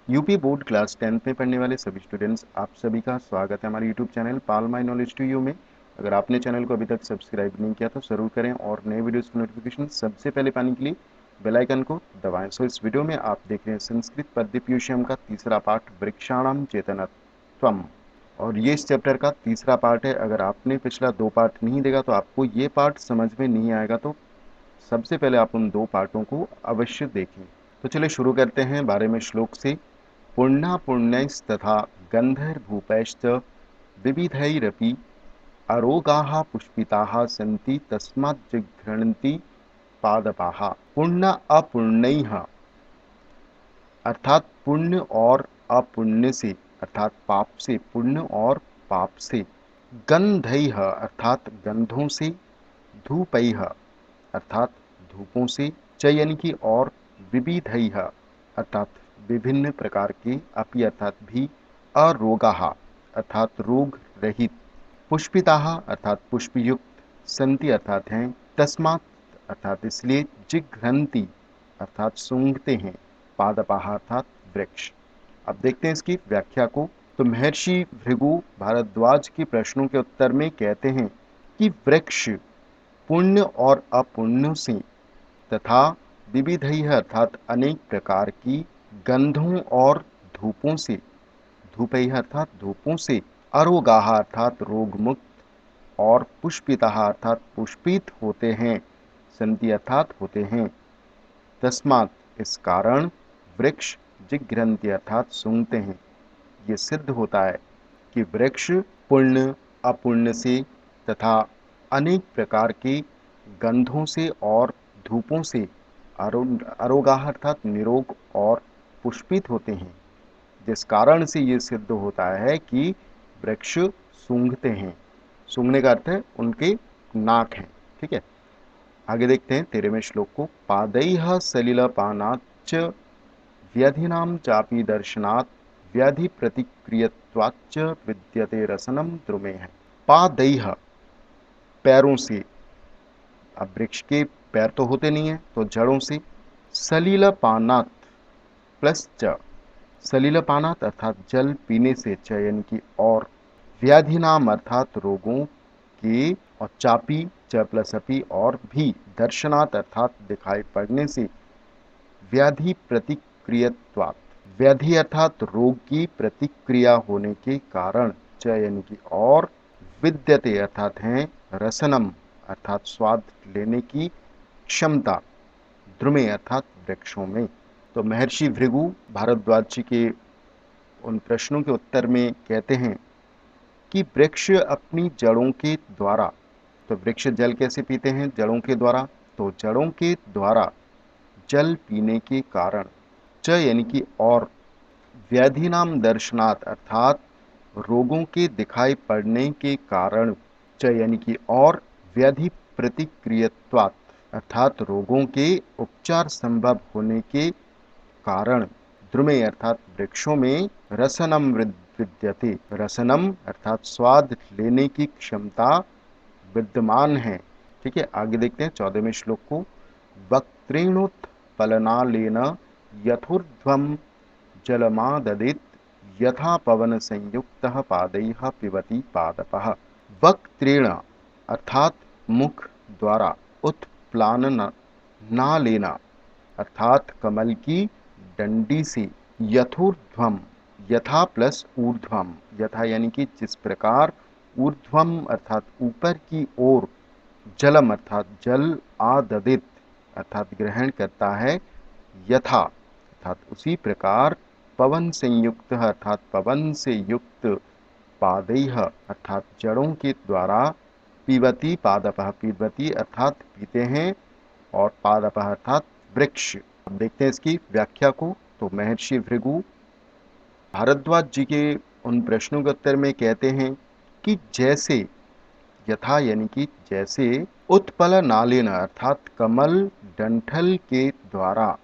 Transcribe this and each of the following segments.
UP board class 10th में पढ़ने वाले सभी स्टूडेंट्स, आप सभी का स्वागत है हमारे YouTube channel pal my knowledge to you में। अगर आपने चैनल को अभी तक सब्सक्राइब नहीं किया तो ज़रूर करें और नए वीडियोस की नोटिफिकेशन सबसे पहले पाने के लिए बेल आइकन को दबाएं। सो इस वीडियो में आप देख रहे हैं संस्कृत पद्य पीयूषम का तीसरा पार्ट वृक्षाणाम चेतनत्वम, और ये इस चैप्टर का तीसरा पार्ट है। अगर आपने पिछला 2 पार्ट नहीं देखा तो आपको ये पार्ट समझ में नहीं आएगा, तो सबसे पहले आप उन 2 पार्टों को अवश्य देखें। तो चलिए शुरू करते हैं 12वें श्लोक से। पुण्यैस्तथा गन्धर्भूपैश्च विविधैरपि अरोगाः पुष्पिताः सन्ति तस्माज्जिघ्रन्ति पादपाः। पुण्य अपुण्यैः अर्थात पुण्य और अपुण्य से, अर्थात पाप से, पुण्य और पाप से, गंधैः अर्थात गंधों से, धूपैः अर्थात धूपों से, च यानी कि और, विविधैः अर्थात विभिन्न प्रकार के, अपि अर्थात भी, अरोगाः अर्थात रोग रहित, पुष्पिताः अर्थात पुष्पयुक्त, सन्ति अर्थात हैं, तस्मात् अर्थात इसलिए, जिघ्रन्ति अर्थात सूंघते हैं, पादपाः अर्थात वृक्ष। अब देखते हैं इसकी व्याख्या को। तो महर्षि भृगु भारद्वाज के प्रश्नों के उत्तर में कहते हैं कि वृक्ष पुण्य और अपुण्य से तथा विविधैः अर्थात अनेक प्रकार की, गंधों और धूपों से, धूपैः अर्थात धूपों से, अरोगाः अर्थात रोग मुक्त, और पुष्पिताः अर्थात पुष्पित होते हैं, संति अर्थात होते हैं, तस्मात् इस कारण, वृक्ष जिघ्रन्ति अर्थात सूंघते हैं। ये सिद्ध होता है कि वृक्ष पुण्य अपुण्य से तथा अनेक प्रकार के गंधों से और धूपों से अरोगाः अर्थात निरोग और पुष्पित होते हैं, जिस कारण से ये सिद्ध होता है कि वृक्ष सूंघते हैं। सूंघने का अर्थ है उनके नाक हैं। ठीक है, आगे देखते हैं 13वें श्लोक को। पादैः सलिलपानाच्च व्यधिनाम चापि दर्शनात् व्याधि प्रतिक्रियत्वाच्च विद्यते रसनम द्रुमेह। पादैः पैरों से, अब वृक्ष के पैर तो होते नहीं है तो जड़ों से, सलिलपानात् प्लस च, सलिलपानात् अर्थात जल पीने से, च यानी कि और, व्याधि नाम अर्थात रोगों के, और चापी च प्लस अपी और भी, दर्शनात् अर्थात दिखाई पड़ने से, व्याधि प्रतिक्रियत्वात् व्याधि अर्थात रोग की प्रतिक्रिया होने के कारण, च यानी कि और, विद्यते अर्थात हैं, रसनम अर्थात स्वाद लेने की क्षमता, द्रुमे अर्थात वृक्षों में। तो महर्षि भृगु भारद्वाज जी के उन प्रश्नों के उत्तर में कहते हैं कि वृक्ष अपनी जड़ों के द्वारा, तो वृक्ष जल कैसे पीते हैं? जड़ों के द्वारा। तो जड़ों के द्वारा जल पीने के कारण, च यानी कि और, व्याधि नाम दर्शनात् अर्थात रोगों के दिखाई पड़ने के कारण, च यानी कि और, व्याधि प्रतिक्रियत्वात् अर्थात रोगों के उपचार संभव होने के कारण, द्रुमे अर्थात वृक्षों में, रसनम विद्यते, रसनम अर्थात स्वाद लेने की क्षमता विद्यमान है। ठीक है, आगे देखते हैं 14वें श्लोक को। वक्त्रेणुत्पलनालेन यथोर्ध्वं जलमाददित यथा पवन संयुक्तः पादैः पिबति पादपः। वक्त्रेण अर्थात मुख द्वारा, उत्प्लान ना लेना अर्थात कमल की डंडी से, यथोर्ध्वम यथा प्लस ऊर्ध्वम, यथा यानी कि जिस प्रकार, ऊर्ध्वम अर्थात ऊपर की ओर, जलम अर्थात जल, आददित अर्थात ग्रहण करता है, यथा अर्थात उसी प्रकार, पवन संयुक्त अर्थात पवन से युक्त, पादैः अर्थात जड़ों के द्वारा, पीबती पादपः पीबती अर्थात पीते हैं, और पादपः अर्थात वृक्ष। अब देखते हैं इसकी व्याख्या को। तो महर्षि भृगु भारद्वाज जी के उन प्रश्नों के उत्तर में कहते हैं कि जैसे, यथा यानी कि जैसे, उत्पल नालेन अर्थात कमल डंठल के द्वारा,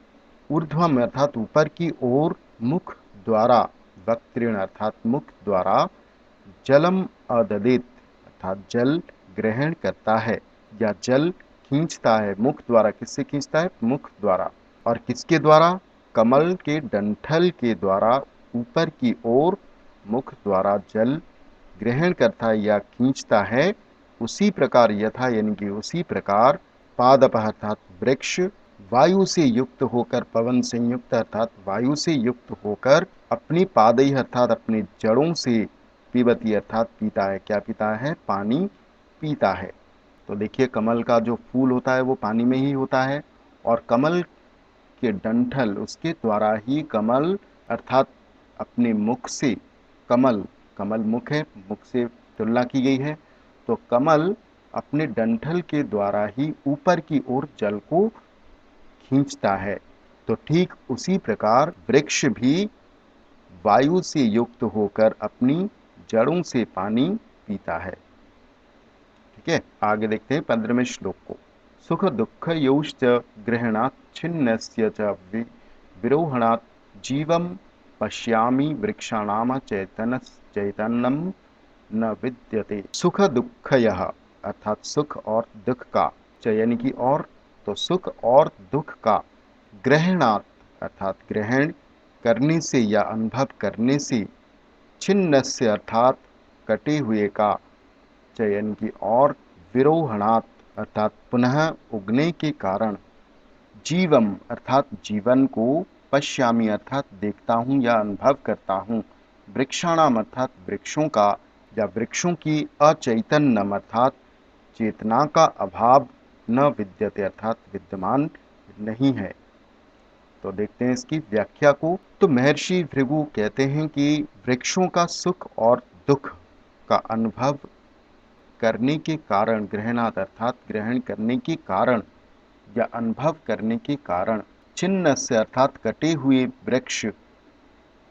ऊर्ध्वम अर्थात ऊपर की ओर, मुख द्वारा, वक्त्रेण अर्थात मुख द्वारा, जलम अददित अर्थात जल ग्रहण करता है या जल खींचता है, मुख द्वारा। किससे खींचता है? मुख द्वारा। और किसके द्वारा? कमल के डंठल के द्वारा ऊपर की ओर मुख द्वारा जल ग्रहण करता है या खींचता है, उसी प्रकार यथा यानी कि उसी प्रकार पादप अर्थात वृक्ष वायु से युक्त होकर, पवन संयुक्त अर्थात वायु से युक्त होकर अपनी पादई अर्थात अपनी जड़ों से पीबती अर्थात पीता है। क्या पीता है? पानी पीता है। तो देखिए कमल का जो फूल होता है वो पानी में ही होता है, और कमल के डंठल उसके द्वारा ही कमल अर्थात अपने मुख से, कमल कमल मुख है, मुख से तुलना की गई है, तो कमल अपने डंठल के द्वारा ही ऊपर की ओर जल को खींचता है। तो ठीक उसी प्रकार वृक्ष भी वायु से युक्त होकर अपनी जड़ों से पानी पीता है। ठीक है, आगे देखते हैं 15वें श्लोक को। सुख दुख यौश्च ग्रहणात् छिन्नस्य च विरोहणात् जीवम पश्यामि वृक्षाणाम चैतन्यम न विद्यते। सुख दुख यह अर्थात सुख और दुख का, यानी कि और, तो सुख और दुख का ग्रहणात् अर्थात ग्रहण करने से या अनुभव करने से, छिन्नस्य अर्थात कटे हुए का, चयन की और, विरोहणात् अर्थात पुनः उगने के कारण, जीवम अर्थात जीवन को, पश्यामी अर्थात देखता हूँ या अनुभव करता हूँ, वृक्षाणाम अर्थात वृक्षों का या वृक्षों की, अचैतन्यम अर्थात चेतना का अभाव, न विद्यते अर्थात विद्यमान नहीं है। तो देखते हैं इसकी व्याख्या को। तो महर्षि भृगु कहते हैं कि वृक्षों का सुख और दुख का अनुभव करने के कारण, ग्रहणात् अर्थात ग्रहण करने के कारण या अनुभव करने के कारण, छिन्न से अर्थात कटे हुए वृक्ष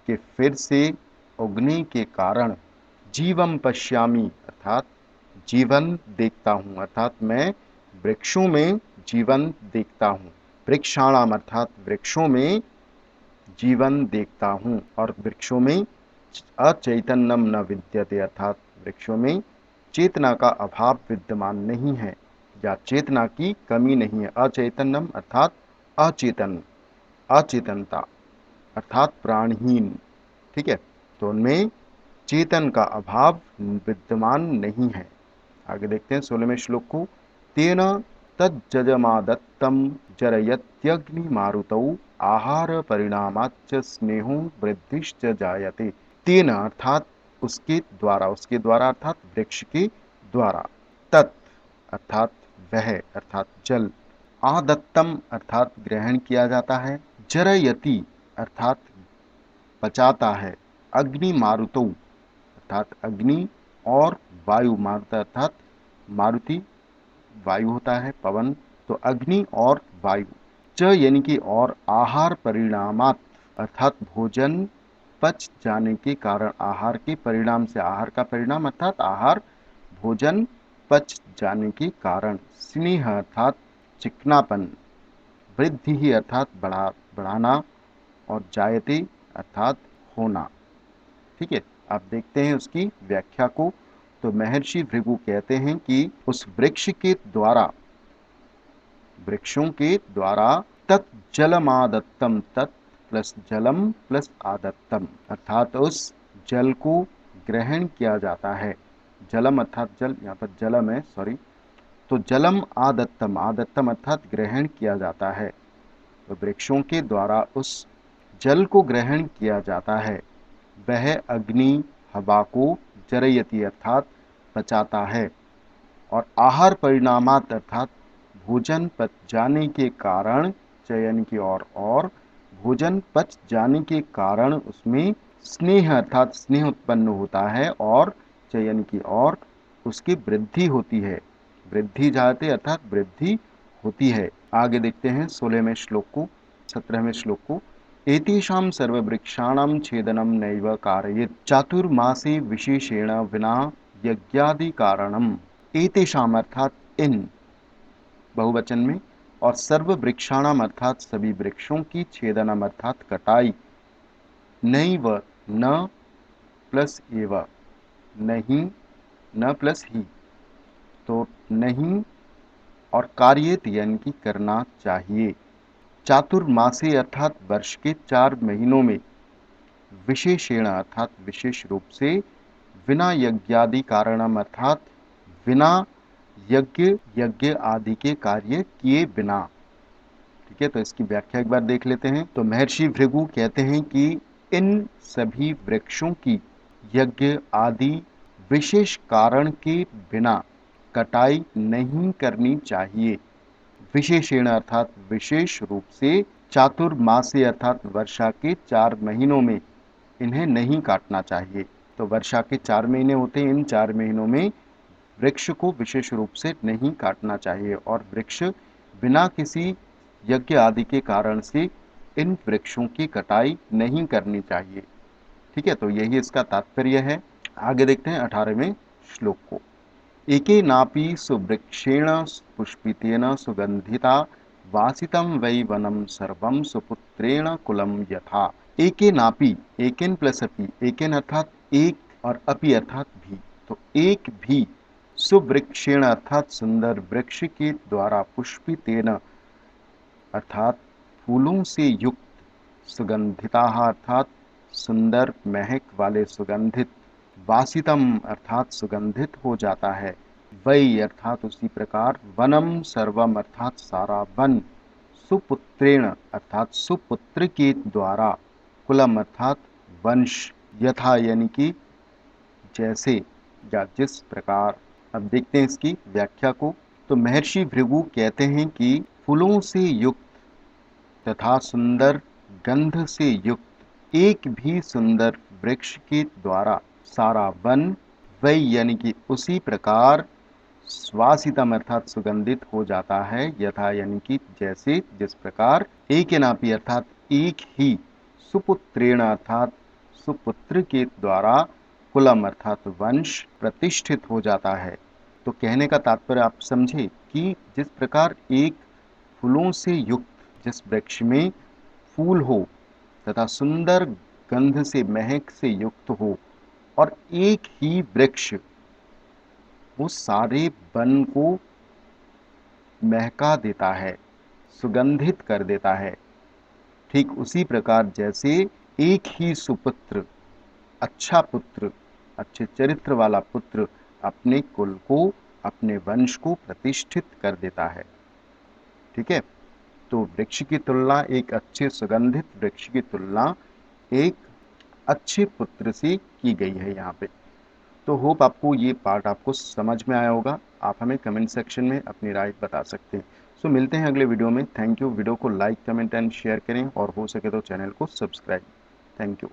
के फिर से उगने के कारण, जीवम पश्यामी अर्थात जीवन देखता हूँ, अर्थात मैं वृक्षों में जीवन देखता हूँ, वृक्षाणाम अर्थात वृक्षों में जीवन देखता हूँ, और वृक्षों में अचैतन्यम न विद्यते अर्थात वृक्षों में चेतना का अभाव विद्यमान नहीं है या चेतना की कमी नहीं है। अचैतन्यम अर्थात अचेतन, अचेतनता अर्थात प्राणहीन। ठीक है, तो उनमें चेतन का अभाव विद्यमान नहीं है। आगे देखते हैं 16वें श्लोक को। तेन तज्जमादत्तम जरयत्यग्निमारुतौ आहार परिणामाच्च स्नेहो वृद्धिश्च जायते। तेन अर्थात उसके द्वारा, उसके द्वारा अर्थात वृक्ष के द्वारा, तत् अर्थात वह अर्थात जल, आदत्तम अर्थात ग्रहण किया जाता है, जरयति अर्थात पचाता है, अग्नि मारुतौ अर्थात अग्नि और वायु, मारुत अर्थात मारुति वायु होता है पवन, तो अग्नि और वायु, च यानी कि और, आहार परिणामात अर्थात भोजन पच जाने के कारण, आहार के परिणाम से, आहार का परिणाम अर्थात आहार भोजन पच जाने के कारण, स्नेह अर्थात चिकनापन, वृद्धि ही अर्थात बढ़ाना, और जायते अर्थात होना। ठीक है, आप देखते हैं उसकी व्याख्या को। तो महर्षि भृगु कहते हैं कि उस वृक्ष के द्वारा, वृक्षों के द्वारा, तत् जलमादत्तम, तत् प्लस जलम प्लस आदत्तम अर्थात उस जल को ग्रहण किया जाता है। जलम अर्थात जल, यहाँ पर जलम है, सॉरी, तो जलम आदत्तम, आदत्तम अर्थात ग्रहण किया जाता है। तो वृक्षों के द्वारा उस जल को ग्रहण किया जाता है। वह अग्नि हवा को जरयति अर्थात पचाता है, और आहार परिणामात अर्थात भोजन पच जाने के कारण, चयन की और भोजन पच जाने के कारण उसमें स्नेह अर्थात स्नेह उत्पन्न होता है, और चयन की और उसकी वृद्धि होती है, वृद्धि जाते अर्थात वृद्धि होती है। आगे देखते हैं 16वें श्लोक को, 17वें श्लोक को। एतेषां सर्ववृक्षाणां छेदनं नैव कारयेत् चातुर्मासे विशेषेण विना यज्ञादि कारणम्। एतेषां अर्थात इन, बहुवचन में, और सर्व वृक्षाणाम अर्थात सभी वृक्षों की, छेदनम अर्थात कटाई, नैव न प्लस एव, नहीं, न प्लस ही, तो नहीं, और कार्येत यानी कि करना चाहिए, चातुर्मासे अर्थात वर्ष के 4 महीनों में, विशेषेण अर्थात विशेष रूप से, बिना यज्ञादि कारणम अर्थात बिना यज्ञ आदि के कार्य किए बिना। ठीक है, तो इसकी व्याख्या एक बार देख लेते हैं। तो महर्षि भृगु कहते हैं कि इन सभी वृक्षों की यज्ञ आदि विशेष कारण के बिना कटाई नहीं करनी चाहिए। विशेषेण अर्थात विशेष रूप से, चातुर्मासे अर्थात वर्षा के 4 महीनों में इन्हें नहीं काटना चाहिए। तो वर्षा के 4 महीने होते हैं, इन 4 महीनों में वृक्ष को विशेष रूप से नहीं काटना चाहिए और वृक्ष बिना किसी यज्ञ आदि के कारण से इन वृक्षों की कटाई नहीं करनी चाहिए। ठीक है, तो यही इसका तात्पर्य है। आगे देखते हैं 18वें श्लोक को। एके नापि सुवृक्षेण पुष्पितेन सुगंधिता वासितम वै वनम सर्वम सुपुत्रेण कुलम यथा। एके नापि, एकेन प्लस अपि, एकेन अर्थात एक और अपि अर्थात भी, तो एक भी, सुवृक्षेण अर्थात सुंदर वृक्ष के द्वारा, पुष्पितेन अर्थात फूलों से युक्त, सुगंधिता अर्थात सुंदर महक वाले सुगंधित, वासितम अर्थात सुगंधित हो जाता है, वै अर्थात उसी प्रकार, वनम सर्वम अर्थात सारा वन, सुपुत्रेण अर्थात सुपुत्र के द्वारा, कुलम अर्थात वंश, यथा यानी कि जैसे या जिस प्रकार। अब देखते हैं इसकी व्याख्या को। तो महर्षि भृगु कहते हैं कि फूलों से युक्त तथा सुंदर गंध से युक्त एक भी सुंदर वृक्ष के द्वारा सारा वन, वै यानी कि उसी प्रकार, स्वासितम अर्थात सुगंधित हो जाता है, यथा यानी कि जैसे जिस प्रकार, एक नापी अर्थात एक ही, सुपुत्रेण अर्थात सुपुत्र के द्वारा, कुलम अर्थात वंश प्रतिष्ठित हो जाता है। तो कहने का तात्पर्य आप समझे कि जिस प्रकार एक फूलों से युक्त, जिस वृक्ष में फूल हो तथा सुंदर गंध से, महक से युक्त हो, और एक ही वृक्ष वो सारे वन को महका देता है, सुगंधित कर देता है, ठीक उसी प्रकार जैसे एक ही सुपुत्र, अच्छा पुत्र, अच्छे चरित्र वाला पुत्र अपने कुल को, अपने वंश को प्रतिष्ठित कर देता है। ठीक है, तो वृक्ष की तुलना, एक अच्छे सुगंधित वृक्ष की तुलना एक अच्छे पुत्र से की गई है यहाँ पे। तो होप आपको ये पार्ट आपको समझ में आया होगा। आप हमें कमेंट सेक्शन में अपनी राय बता सकते हैं। सो मिलते हैं अगले वीडियो में। Thank you. वीडियो को लाइक, कमेंट एंड शेयर करें और हो सके तो चैनल को सब्सक्राइब। Thank you.